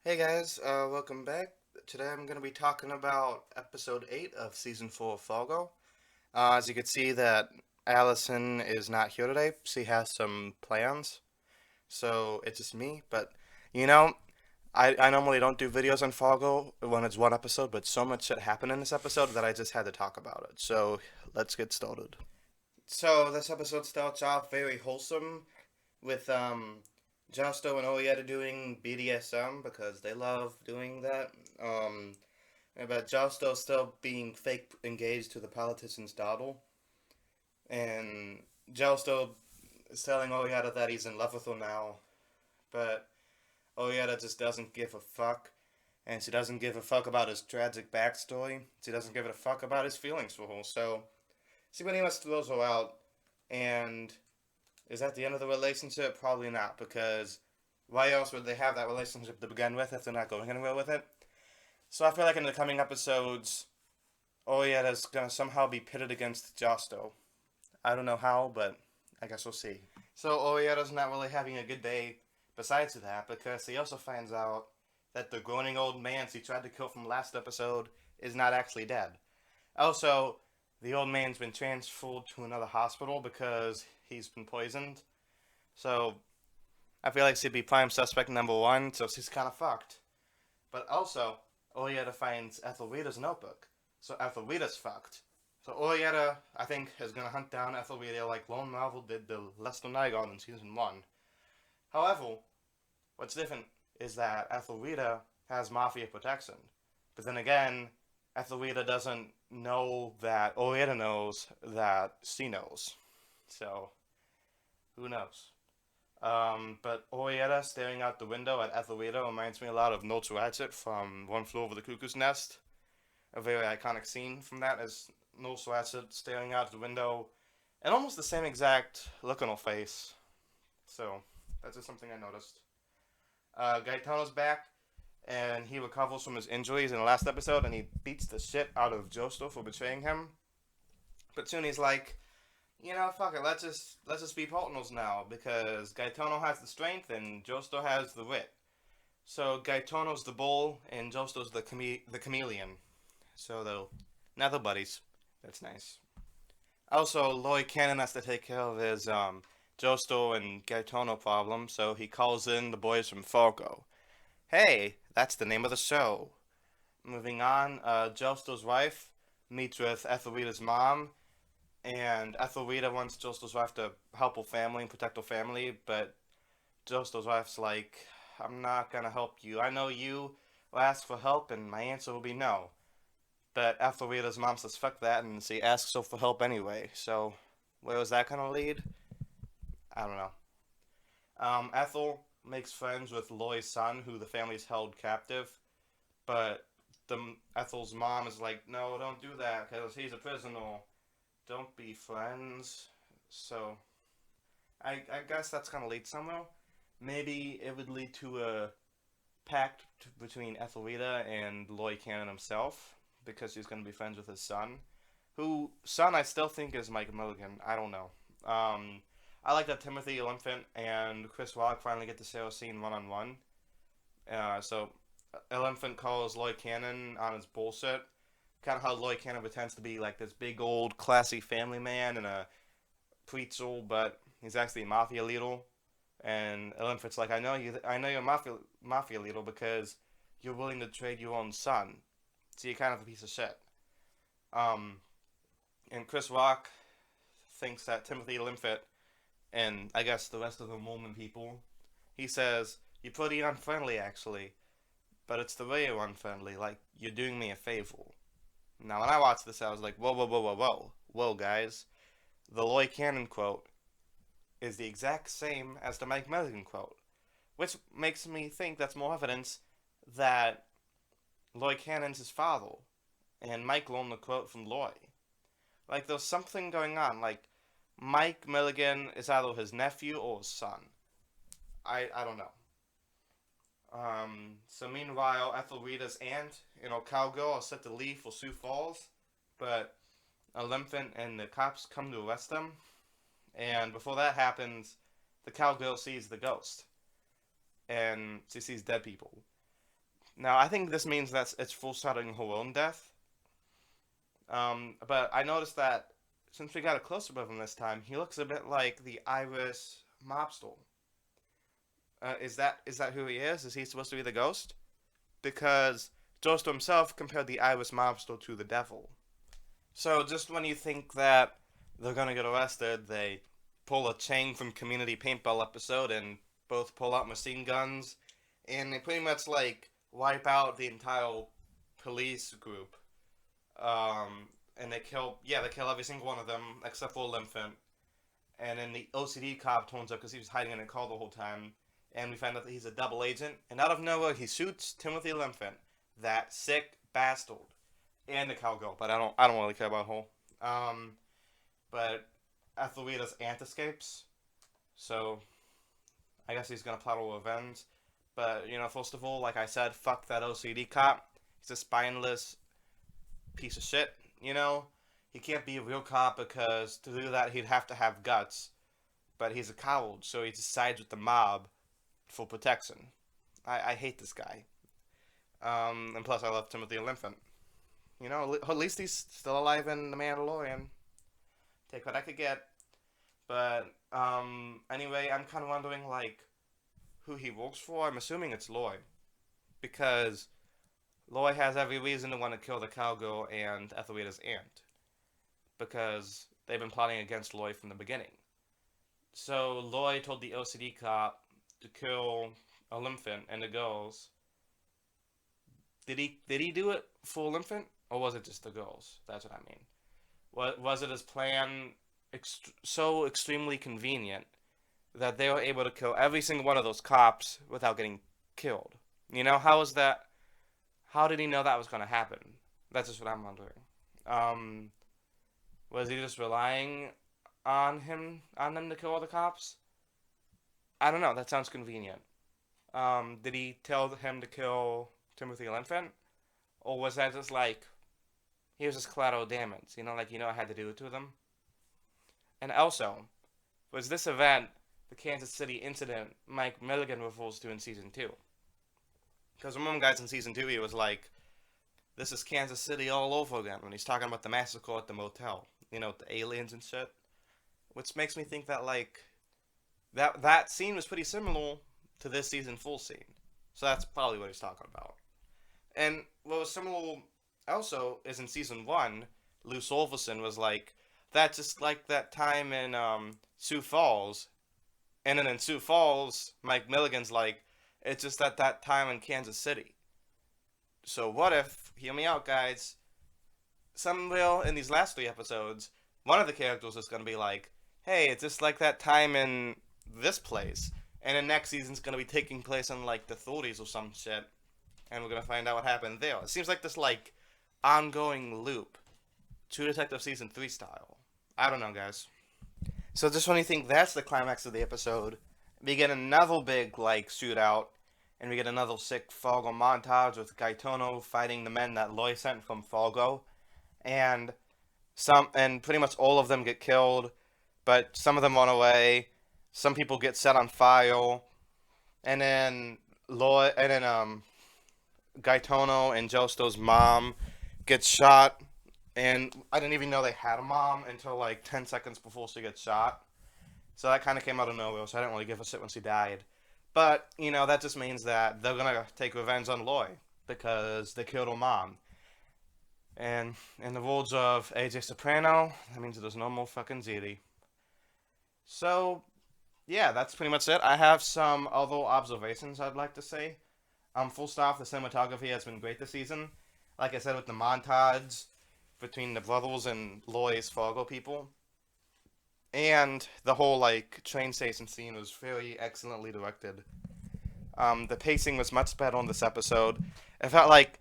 Hey guys, welcome back. Today I'm going to be talking about episode 8 of season 4 of Fargo. As you can see that Allison is not here today. She has some plans, so it's just me. But, you know, I normally don't do videos on Fargo when it's one episode, but so much shit happened in this episode that I just had to talk about it. So, let's get started. So, this episode starts off very wholesome with Justo and Orietta doing BDSM because they love doing that. Um, but Justo still being fake engaged to the politician's daughter, and Justo is telling Orietta that he's in love with her now, but Orietta just doesn't give a fuck, and she doesn't give a fuck about his tragic backstory. She doesn't give a fuck about his feelings for her. So she pretty much throws her out, and is that the end of the relationship? Probably not, because why else would they have that relationship to begin with if they're not going anywhere with it? So I feel like in the coming episodes, Orietta's gonna somehow be pitted against Josto. I don't know how, but I guess we'll see. So Orietta's not really having a good day besides that, because he also finds out that the groaning old man she tried to kill from last episode is not actually dead. Also, the old man's been transferred to another hospital because he's been poisoned. So I feel like she'd be prime suspect number one, so she's kind of fucked. But also, Orietta finds Ethelreda's notebook, so Ethelreda's fucked. So Orietta, I think, is gonna hunt down Ethelreda like Lone Marvel did to Lester Nygaard in season one. However, what's different is that Ethelreda has mafia protection. But then again, Ethelreda doesn't know that Orietta knows that she knows. So, who knows? But Orietta staring out the window at Ethelreda reminds me a lot of Notes Ratchet from One Flew Over the Cuckoo's Nest. A very iconic scene from that is Notes Ratchet staring out the window and almost the same exact look on her face. So, that's just something I noticed. Gaetano's back and he recovers from his injuries in the last episode and he beats the shit out of Josto for betraying him. But soon he's like, fuck it. Let's just be partners now because Gaetano has the strength and Josto has the wit. So Gaetano's the bull and Josto's the chameleon. So they'll now they're buddies. That's nice. Also, Lloyd Cannon has to take care of his Josto and Gaetano problem, so he calls in the boys from Fargo. Hey, that's the name of the show. Moving on, Josto's wife meets with Ethelreda's mom and Ethelreda wants Josto's wife to help her family and protect her family, but Josto's wife's like, I'm not gonna help you. I know you will ask for help, and my answer will be no. But Ethelreda's mom says, fuck that, and she asks her for help anyway. So, where is that gonna lead? I don't know. Ethel makes friends with Loy's son, who the family's held captive, but Ethel's mom is like, no, don't do that, because he's a prisoner. Don't be friends. So I guess that's gonna lead somewhere. Maybe it would lead to a pact between Ethelreda and Lloyd Cannon himself because he's gonna be friends with his son. Who son I still think is Mike Milligan. I don't know. I like that Timothy Olyphant and Chris Rock finally get to share a scene one on one. So Olyphant calls Lloyd Cannon on his bullshit, kind of how Lloyd Cannon pretends to be like this big old classy family man and a preacher, but he's actually a mafia leader. And Olymphat's like, I know you're a mafia leader because you're willing to trade your own son. So you're kind of a piece of shit. Um, and Chris Rock thinks that Timothy Olyphant and I guess the rest of the Mormon people, he says, you're pretty unfriendly actually, but it's the way you're unfriendly, like you're doing me a favor. Now, when I watched this, I was like, whoa, whoa, whoa, whoa, whoa. Whoa, guys. The Lloyd Cannon quote is the exact same as the Mike Milligan quote, which makes me think that's more evidence that Lloyd Cannon's his father, and Mike loaned the quote from Lloyd. Like, there's something going on. Like, Mike Milligan is either his nephew or his son. I don't know. So meanwhile, Ethelreda's aunt and her cowgirl are set to leave for Sioux Falls, but Olyphant and the cops come to arrest them. And before that happens, the cowgirl sees the ghost, and she sees dead people. Now, I think this means that it's foreshadowing her own death. But I noticed that since we got a close-up of him this time, he looks a bit like the Irish mobster. Is that who he is? Is he supposed to be the ghost? Because Joestar himself compared the Irish mobster to the devil. So just when you think that they're gonna get arrested, they pull a chain from Community Paintball episode and both pull out machine guns, and they pretty much like wipe out the entire police group. And they kill every single one of them except for Limpfant. And then the OCD cop turns up because he was hiding in a car the whole time, and we find out that he's a double agent. And out of nowhere, he shoots Timothy Limpfant, that sick bastard, and the cowgirl. But I don't really care about her. But Ethelreda's aunt escapes, so I guess he's gonna plot a revenge. But first of all, like I said, fuck that OCD cop. He's a spineless piece of shit. He can't be a real cop because to do that he'd have to have guts. But he's a coward, so he just sides with the mob for protection. I hate this guy. And plus I love Timothy Olyphant. At least he's still alive in The Mandalorian. Take what I could get. But anyway, I'm kind of wondering like who he works for. I'm assuming it's Loy, because Loy has every reason to want to kill the cowgirl and Ethelreda's aunt, because they've been plotting against Loy from the beginning. So Loy told the OCD cop to kill Olyphant and the girls. Did he do it for Olyphant, or was it just the girls? That's what I mean. Was it his plan so extremely convenient that they were able to kill every single one of those cops without getting killed? How was that? How did he know that was going to happen? That's just what I'm wondering. Was he just relying on them to kill all the cops? I don't know. That sounds convenient. Did he tell him to kill Timothy Olyphant, or was that just like he was just collateral damage? I had to do it to them. And also, was this event the Kansas City incident Mike Milligan refers to in season 2? Because remember, guys, in season 2 he was like, "This is Kansas City all over again," when he's talking about the massacre at the motel. With the aliens and shit. Which makes me think that like that scene was pretty similar to this season full scene. So that's probably what he's talking about. And what was similar also is in season 1, Lou Solverson was like, "That's just like that time in Sioux Falls." And then in Sioux Falls, Mike Milligan's like, "It's just at that time in Kansas City." So what if, hear me out, guys, somewhere in these last 3 episodes, one of the characters is going to be like, "Hey, it's just like that time in this place." And the next season's going to be taking place in like the 30s or some shit. And we're going to find out what happened there. It seems like this like ongoing loop. True Detective season 3 style. I don't know, guys. So just when you think that's the climax of the episode, we get another big like shootout, and we get another sick Fargo montage with Gaetano fighting the men that Loy sent from Fargo, and pretty much all of them get killed, but some of them run away. Some people get set on fire, and then Gaetano and Joestar's mom gets shot, and I didn't even know they had a mom until like 10 seconds before she gets shot. So that kind of came out of nowhere, so I didn't really give a shit when she died. But, that just means that they're gonna take revenge on Loy, because they killed her mom. And in the words of AJ Soprano, that means there's no more fucking Ziti. So, yeah, that's pretty much it. I have some other observations I'd like to say. First off, the cinematography has been great this season. Like I said, with the montage between the brothers and Loy's Fargo people. And the whole, like, train station scene was very excellently directed. The pacing was much better on this episode. It felt like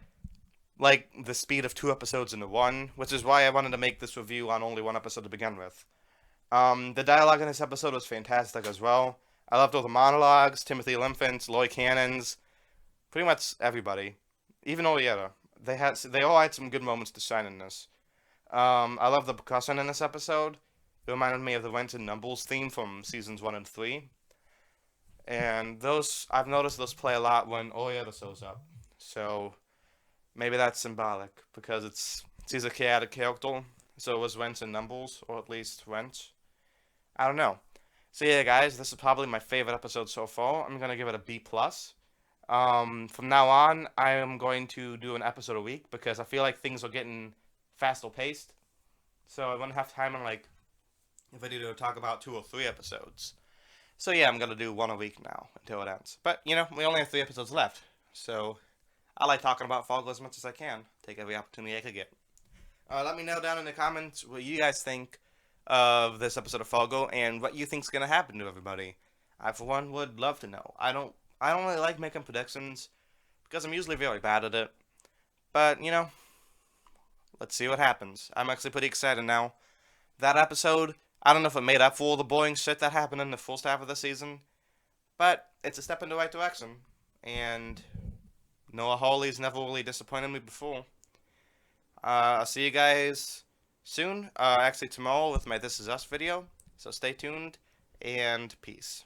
the speed of 2 episodes into one, which is why I wanted to make this review on only 1 episode to begin with. The dialogue in this episode was fantastic as well. I loved all the monologues, Timothy Olyphant, Loy Cannons, pretty much everybody. Even Olieta. They all had some good moments to shine in this. I love the percussion in this episode. It reminded me of the Rents and Numbles theme from seasons 1 and 3. And I've noticed those play a lot when Olieta shows up. So maybe that's symbolic because he's a chaotic character. So it was Wrench and Numbles, or at least Wrench. I don't know. So yeah, guys, this is probably my favorite episode so far. I'm gonna give it a B plus. From now on, I am going to do an episode a week because I feel like things are getting faster paced. So I won't have time on like if I do to talk about 2 or 3 episodes. So yeah, I'm gonna do one a week now until it ends. But you know, we only have 3 episodes left, so I like talking about Fargo as much as I can. Take every opportunity I could get. Let me know down in the comments what you guys think of this episode of Fargo and what you think's gonna happen to everybody. I, for one, would love to know. I don't really like making predictions because I'm usually very bad at it. But you know, let's see what happens. I'm actually pretty excited now. That episode, I don't know if it made up for all the boring shit that happened in the first half of the season, but it's a step in the right direction. And Noah Hawley's never really disappointed me before. I'll see you guys soon. Actually, tomorrow with my This Is Us video. So stay tuned and peace.